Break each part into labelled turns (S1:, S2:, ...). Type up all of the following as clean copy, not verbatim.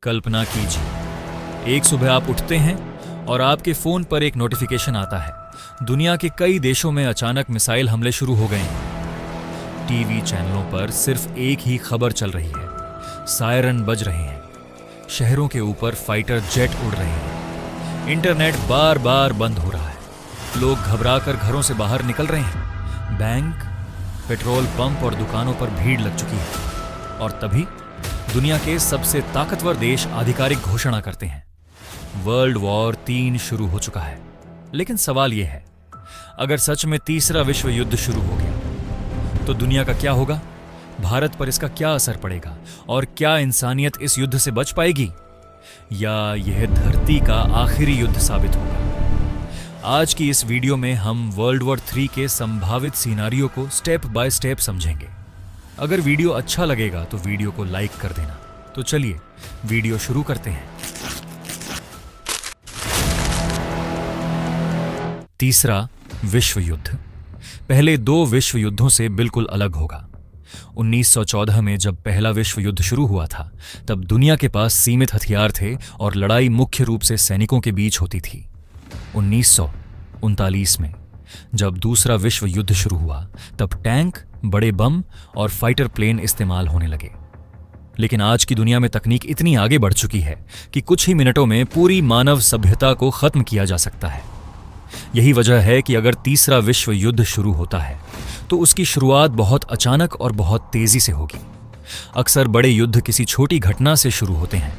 S1: कल्पना कीजिए, एक सुबह आप उठते हैं और आपके फोन पर एक नोटिफिकेशन आता है। दुनिया के कई देशों में अचानक मिसाइल हमले शुरू हो गए हैं। टीवी चैनलों पर सिर्फ एक ही खबर चल रही है, सायरन बज रहे हैं, शहरों के ऊपर फाइटर जेट उड़ रहे हैं, इंटरनेट बार बार बंद हो रहा है, लोग घबराकर घरों से बाहर निकल रहे हैं, बैंक, पेट्रोल पंप और दुकानों पर भीड़ लग चुकी है। और तभी दुनिया के सबसे ताकतवर देश आधिकारिक घोषणा करते हैं, वर्ल्ड वॉर 3 शुरू हो चुका है। लेकिन सवाल यह है, अगर सच में तीसरा विश्व युद्ध शुरू हो गया तो दुनिया का क्या होगा? भारत पर इसका क्या असर पड़ेगा? और क्या इंसानियत इस युद्ध से बच पाएगी, या यह धरती का आखिरी युद्ध साबित होगा? आज की इस वीडियो में हम वर्ल्ड वॉर 3 के संभावित सिनेरियो को स्टेप बाय स्टेप समझेंगे। अगर वीडियो अच्छा लगेगा तो वीडियो को लाइक कर देना। तो चलिए वीडियो शुरू करते हैं। तीसरा विश्व युद्ध पहले 2 विश्व युद्धों से बिल्कुल अलग होगा। 1914 में जब पहला विश्व युद्ध शुरू हुआ था, तब दुनिया के पास सीमित हथियार थे और लड़ाई मुख्य रूप से सैनिकों के बीच होती थी। 1939 में जब दूसरा विश्व युद्ध शुरू हुआ, तब टैंक, बड़े बम और फाइटर प्लेन इस्तेमाल होने लगे। लेकिन आज की दुनिया में तकनीक इतनी आगे बढ़ चुकी है कि कुछ ही मिनटों में पूरी मानव सभ्यता को खत्म किया जा सकता है। यही वजह है कि अगर तीसरा विश्व युद्ध शुरू होता है तो उसकी शुरुआत बहुत अचानक और बहुत तेजी से होगी। अक्सर बड़े युद्ध किसी छोटी घटना से शुरू होते हैं।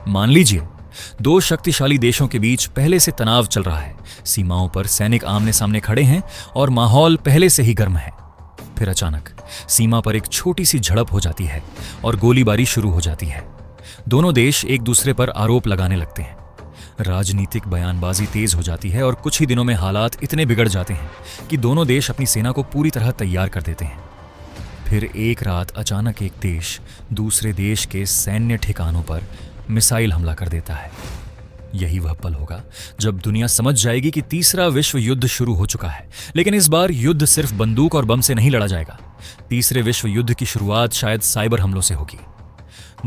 S1: मान लीजिए 2 शक्तिशाली देशों के बीच पहले से तनाव चल रहा है, सीमाओं पर सैनिक आमने सामने खड़े हैं और माहौल पहले से ही गर्म है। फिर अचानक सीमा पर एक छोटी सी झड़प हो जाती है और गोलीबारी शुरू हो जाती है। दोनों देश एक दूसरे पर आरोप लगाने लगते हैं, राजनीतिक बयानबाजी तेज हो जाती है और कुछ ही दिनों में हालात इतने बिगड़ जाते हैं कि दोनों देश अपनी सेना को पूरी तरह तैयार कर देते हैं। फिर एक रात अचानक एक देश दूसरे देश के सैन्य ठिकानों पर मिसाइल हमला कर देता है। यही वह पल होगा जब दुनिया समझ जाएगी कि तीसरा विश्व युद्ध शुरू हो चुका है। लेकिन इस बार युद्ध सिर्फ बंदूक और बम से नहीं लड़ा जाएगा। तीसरे विश्व युद्ध की शुरुआत शायद साइबर हमलों से होगी।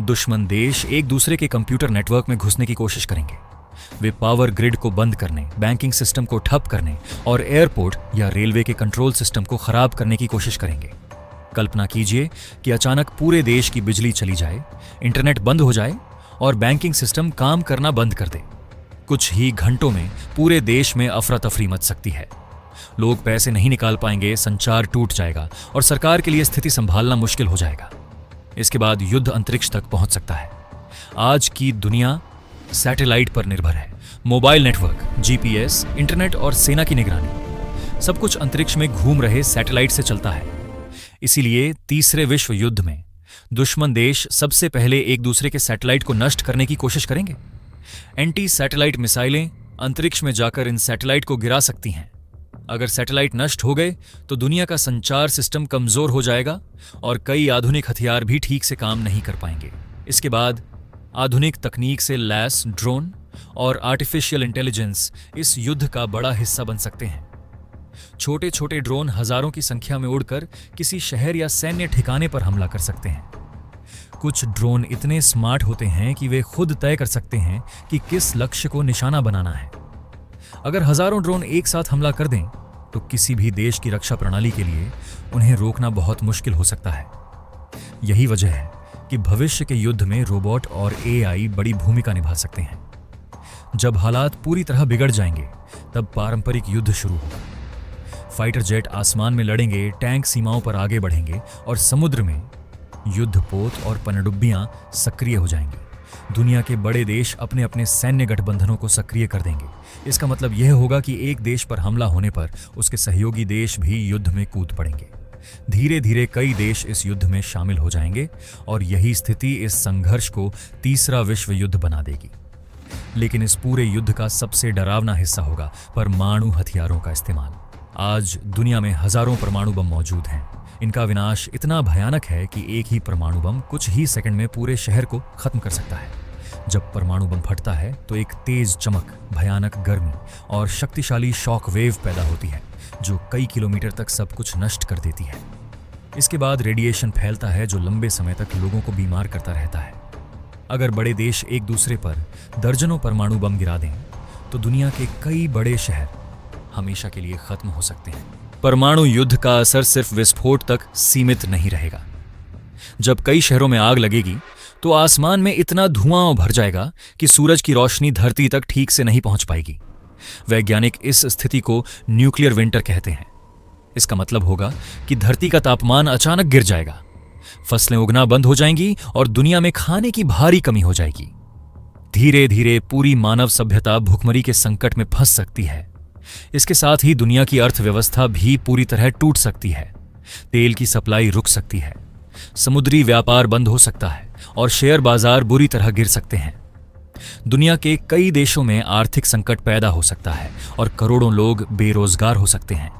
S1: दुश्मन देश एक दूसरे के कंप्यूटर नेटवर्क में घुसने की कोशिश करेंगे। वे पावर ग्रिड को बंद करने, बैंकिंग सिस्टम को ठप करने और एयरपोर्ट या रेलवे के कंट्रोल सिस्टम को खराब करने की कोशिश करेंगे। कल्पना कीजिए कि अचानक पूरे देश की बिजली चली जाए, इंटरनेट बंद हो जाए और बैंकिंग सिस्टम काम करना बंद कर दे। कुछ ही घंटों में पूरे देश में अफरा तफरी मच सकती है। लोग पैसे नहीं निकाल पाएंगे, संचार टूट जाएगा और सरकार के लिए स्थिति संभालना मुश्किल हो जाएगा। इसके बाद युद्ध अंतरिक्ष तक पहुंच सकता है। आज की दुनिया सैटेलाइट पर निर्भर है। मोबाइल नेटवर्क, जीपीएस, इंटरनेट और सेना की निगरानी, सब कुछ अंतरिक्ष में घूम रहे सैटेलाइट से चलता है। इसीलिए तीसरे विश्व युद्ध में दुश्मन देश सबसे पहले एक दूसरे के सैटेलाइट को नष्ट करने की कोशिश करेंगे। एंटी सैटेलाइट मिसाइलें अंतरिक्ष में जाकर इन सैटेलाइट को गिरा सकती हैं। अगर सैटेलाइट नष्ट हो गए तो दुनिया का संचार सिस्टम कमजोर हो जाएगा और कई आधुनिक हथियार भी ठीक से काम नहीं कर पाएंगे। इसके बाद आधुनिक तकनीक से लैस ड्रोन और आर्टिफिशियल इंटेलिजेंस इस युद्ध का बड़ा हिस्सा बन सकते हैं। छोटे छोटे ड्रोन हजारों की संख्या में उड़कर किसी शहर या सैन्य ठिकाने पर हमला कर सकते हैं। कुछ ड्रोन इतने स्मार्ट होते हैं कि वे खुद तय कर सकते हैं कि किस लक्ष्य को निशाना बनाना है। अगर हजारों ड्रोन एक साथ हमला कर दें तो किसी भी देश की रक्षा प्रणाली के लिए उन्हें रोकना बहुत मुश्किल हो सकता है। यही वजह है कि भविष्य के युद्ध में रोबोट और एआई बड़ी भूमिका निभा सकते हैं। जब हालात पूरी तरह बिगड़ जाएंगे तब पारंपरिक युद्ध शुरू होगा। फाइटर जेट आसमान में लड़ेंगे, टैंक सीमाओं पर आगे बढ़ेंगे और समुद्र में युद्धपोत और पनडुब्बियां सक्रिय हो जाएंगी। दुनिया के बड़े देश अपने अपने सैन्य गठबंधनों को सक्रिय कर देंगे। इसका मतलब यह होगा कि एक देश पर हमला होने पर उसके सहयोगी देश भी युद्ध में कूद पड़ेंगे। धीरे धीरे कई देश इस युद्ध में शामिल हो जाएंगे और यही स्थिति इस संघर्ष को तीसरा विश्व युद्ध बना देगी। लेकिन इस पूरे युद्ध का सबसे डरावना हिस्सा होगा परमाणु हथियारों का इस्तेमाल। आज दुनिया में हजारों परमाणु बम मौजूद हैं। इनका विनाश इतना भयानक है कि एक ही परमाणु बम कुछ ही सेकंड में पूरे शहर को खत्म कर सकता है। जब परमाणु बम फटता है तो एक तेज चमक, भयानक गर्मी और शक्तिशाली शॉक वेव पैदा होती है जो कई किलोमीटर तक सब कुछ नष्ट कर देती है। इसके बाद रेडिएशन फैलता है जो लंबे समय तक लोगों को बीमार करता रहता है। अगर बड़े देश एक दूसरे पर दर्जनों परमाणु बम गिरा दें तो दुनिया के कई बड़े शहर हमेशा के लिए खत्म हो सकते हैं। परमाणु युद्ध का असर सिर्फ विस्फोट तक सीमित नहीं रहेगा। जब कई शहरों में आग लगेगी तो आसमान में इतना धुआं भर जाएगा कि सूरज की रोशनी धरती तक ठीक से नहीं पहुंच पाएगी। वैज्ञानिक इस स्थिति को न्यूक्लियर विंटर कहते हैं। इसका मतलब होगा कि धरती का तापमान अचानक गिर जाएगा, फसलें उगना बंद हो जाएंगी और दुनिया में खाने की भारी कमी हो जाएगी। धीरे धीरे पूरी मानव सभ्यता भुखमरी के संकट में फंस सकती है। इसके साथ ही दुनिया की अर्थव्यवस्था भी पूरी तरह टूट सकती है। तेल की सप्लाई रुक सकती है, समुद्री व्यापार बंद हो सकता है और शेयर बाजार बुरी तरह गिर सकते हैं। दुनिया के कई देशों में आर्थिक संकट पैदा हो सकता है और करोड़ों लोग बेरोजगार हो सकते हैं।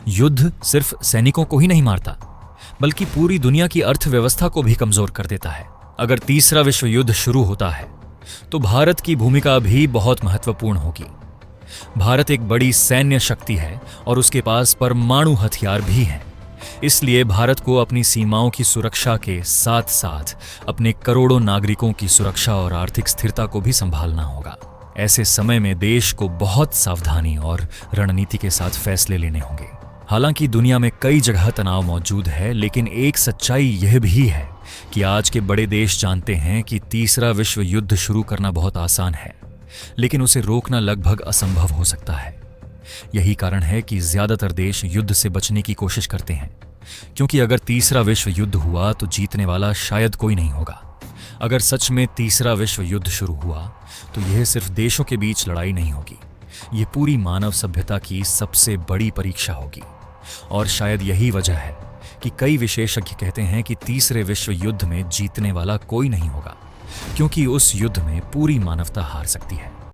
S1: युद्ध सिर्फ सैनिकों को ही नहीं मारता, बल्कि पूरी दुनिया की अर्थव्यवस्था को भी कमजोर कर देता है। अगर तीसरा विश्व युद्ध शुरू होता है तो भारत की भूमिका भी बहुत महत्वपूर्ण होगी। भारत एक बड़ी सैन्य शक्ति है और उसके पास परमाणु हथियार भी हैं। इसलिए भारत को अपनी सीमाओं की सुरक्षा के साथ साथ अपने करोड़ों नागरिकों की सुरक्षा और आर्थिक स्थिरता को भी संभालना होगा। ऐसे समय में देश को बहुत सावधानी और रणनीति के साथ फैसले लेने होंगे। हालांकि दुनिया में कई जगह तनाव मौजूद है, लेकिन एक सच्चाई यह भी है कि आज के बड़े देश जानते हैं कि तीसरा विश्व युद्ध शुरू करना बहुत आसान है, लेकिन उसे रोकना लगभग असंभव हो सकता है। यही कारण है कि ज्यादातर देश युद्ध से बचने की कोशिश करते हैं, क्योंकि अगर तीसरा विश्व युद्ध हुआ तो जीतने वाला शायद कोई नहीं होगा। अगर सच में तीसरा विश्व युद्ध शुरू हुआ तो यह सिर्फ देशों के बीच लड़ाई नहीं होगी, यह पूरी मानव सभ्यता की सबसे बड़ी परीक्षा होगी। और शायद यही वजह है कि कई विशेषज्ञ कहते हैं कि तीसरे विश्व युद्ध में जीतने वाला कोई नहीं होगा, क्योंकि उस युद्ध में पूरी मानवता हार सकती है।